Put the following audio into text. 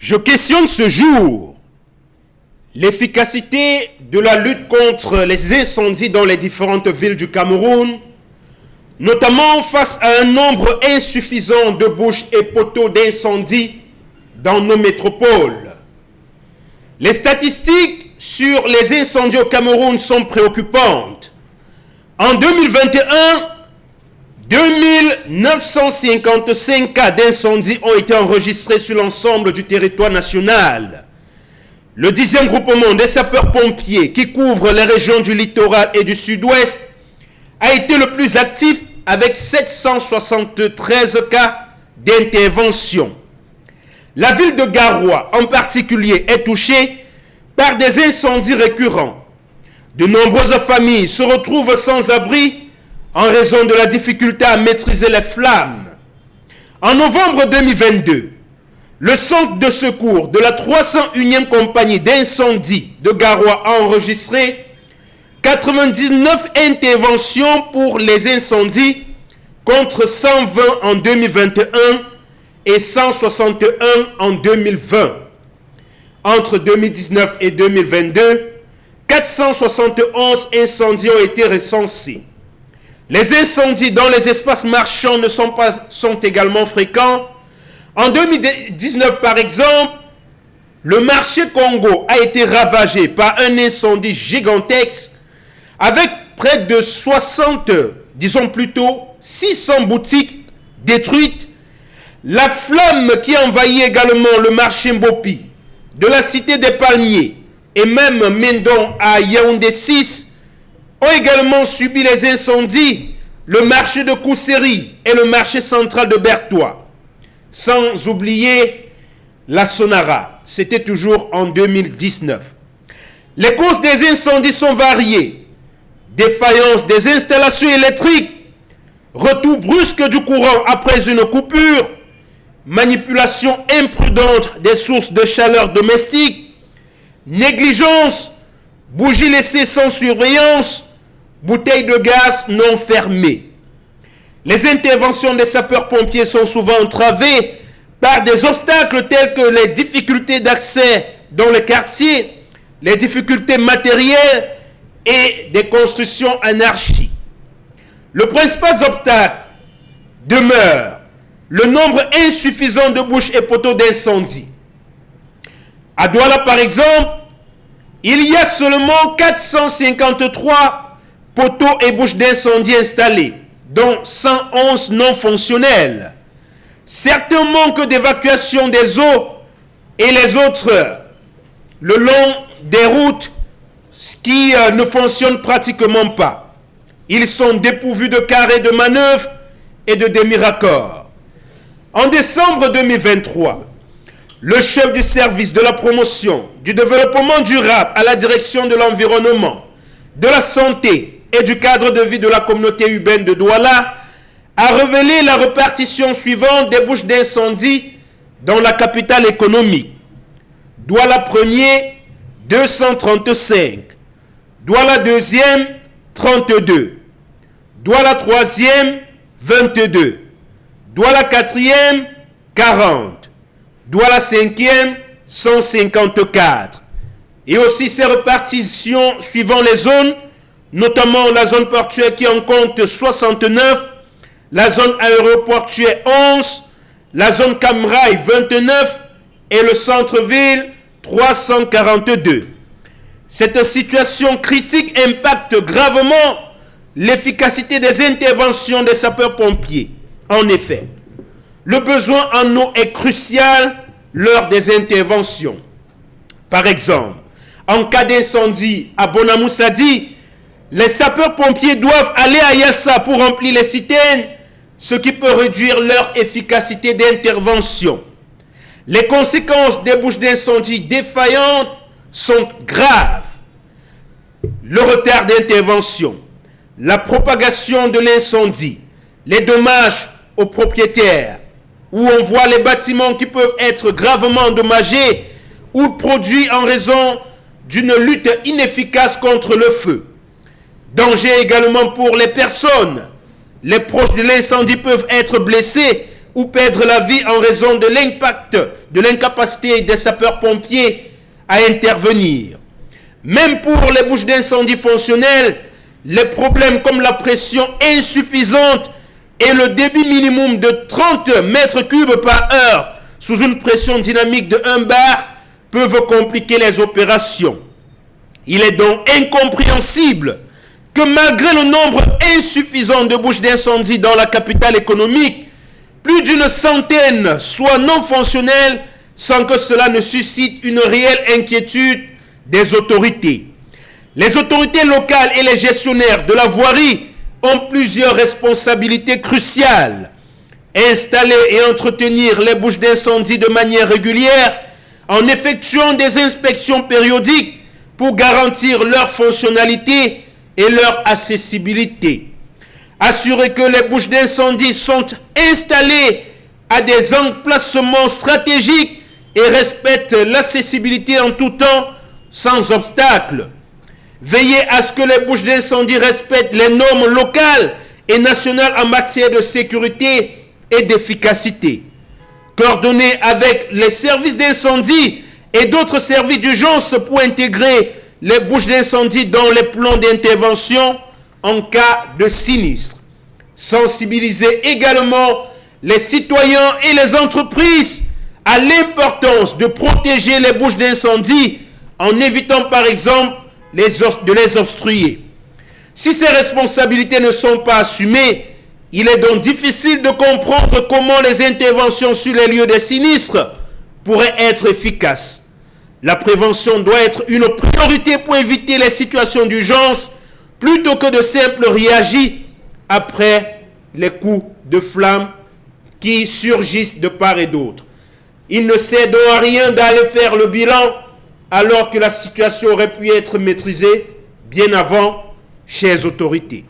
Je questionne ce jour l'efficacité de la lutte contre les incendies dans les différentes villes du Cameroun, notamment face à un nombre insuffisant de bouches et poteaux d'incendie dans nos métropoles. Les statistiques sur les incendies au Cameroun sont préoccupantes. En 2021, 2955 cas d'incendie ont été enregistrés sur l'ensemble du territoire national. Le 10e groupement des sapeurs-pompiers, qui couvre les régions du littoral et du sud-ouest, a été le plus actif avec 773 cas d'intervention. La ville de Garoua, en particulier, est touchée par des incendies récurrents. De nombreuses familles se retrouvent sans abri en raison de la difficulté à maîtriser les flammes. En novembre 2022, le centre de secours de la 301e compagnie d'incendie de Garoua a enregistré 99 interventions pour les incendies contre 120 en 2021 et 161 en 2020. Entre 2019 et 2022, 471 incendies ont été recensés. Les incendies dans les espaces marchands sont également fréquents. En 2019, par exemple, le marché Congo a été ravagé par un incendie gigantesque avec près de 600 boutiques détruites. La flamme qui envahit également le marché Mbopi, de la cité des Palmiers et même Mendon à Yaoundé 6 ont également subi les incendies, le marché de Kousséry et le marché central de Bertois. Sans oublier la Sonara, c'était toujours en 2019. Les causes des incendies sont variées. Défaillance des installations électriques, retour brusque du courant après une coupure, manipulation imprudente des sources de chaleur domestiques, négligence, bougies laissées sans surveillance, bouteilles de gaz non fermées. Les interventions des sapeurs-pompiers sont souvent entravées par des obstacles tels que les difficultés d'accès dans les quartiers, les difficultés matérielles et des constructions anarchiques. Le principal obstacle demeure le nombre insuffisant de bouches et poteaux d'incendie. À Douala, par exemple, il y a seulement 453 poteaux et bouches d'incendie installés, dont 111 non fonctionnels. Certains manquent d'évacuation des eaux et les autres le long des routes qui ne fonctionnent pratiquement pas. Ils sont dépourvus de carrés de manœuvre et de demi-raccords. En décembre 2023, le chef du service de la promotion du développement durable à la direction de l'environnement, de la santé et du cadre de vie de la communauté urbaine de Douala a révélé la répartition suivante des bouches d'incendie dans la capitale économique. Douala premier, 235. Douala deuxième, 32. Douala troisième, 22. Douala quatrième, 40. Douala cinquième, 154. Et aussi ces répartitions suivant les zones, notamment la zone portuaire qui en compte 69, la zone aéroportuaire 11, la zone Camrail 29 et le centre-ville 342. Cette situation critique impacte gravement l'efficacité des interventions des sapeurs-pompiers. En effet, le besoin en eau est crucial lors des interventions. Par exemple, en cas d'incendie à Bonamoussadi, les sapeurs-pompiers doivent aller à Yassa pour remplir les citernes, ce qui peut réduire leur efficacité d'intervention. Les conséquences des bouches d'incendie défaillantes sont graves. Le retard d'intervention, la propagation de l'incendie, les dommages aux propriétaires, où on voit les bâtiments qui peuvent être gravement endommagés ou produits en raison d'une lutte inefficace contre le feu. Danger également pour les personnes. Les proches de l'incendie peuvent être blessés ou perdre la vie en raison de l'impact, de l'incapacité des sapeurs-pompiers à intervenir. Même pour les bouches d'incendie fonctionnelles, les problèmes comme la pression insuffisante et le débit minimum de 30 mètres cubes par heure sous une pression dynamique de 1 bar peuvent compliquer les opérations. Il est donc incompréhensible que malgré le nombre insuffisant de bouches d'incendie dans la capitale économique, plus d'une centaine soient non fonctionnelles sans que cela ne suscite une réelle inquiétude des autorités. Les autorités locales et les gestionnaires de la voirie ont plusieurs responsabilités cruciales. Installer et entretenir les bouches d'incendie de manière régulière en effectuant des inspections périodiques pour garantir leur fonctionnalité et leur accessibilité. Assurer que les bouches d'incendie sont installées à des emplacements stratégiques et respectent l'accessibilité en tout temps sans obstacle. Veiller à ce que les bouches d'incendie respectent les normes locales et nationales en matière de sécurité et d'efficacité. Coordonner avec les services d'incendie et d'autres services d'urgence pour intégrer les bouches d'incendie dans les plans d'intervention en cas de sinistre. Sensibiliser également les citoyens et les entreprises à l'importance de protéger les bouches d'incendie en évitant par exemple de les obstruer. Si ces responsabilités ne sont pas assumées, il est donc difficile de comprendre comment les interventions sur les lieux des sinistres pourraient être efficaces. La prévention doit être une priorité pour éviter les situations d'urgence plutôt que de simples réagir après les coups de flamme qui surgissent de part et d'autre. Il ne sert donc à rien d'aller faire le bilan alors que la situation aurait pu être maîtrisée bien avant chez les autorités.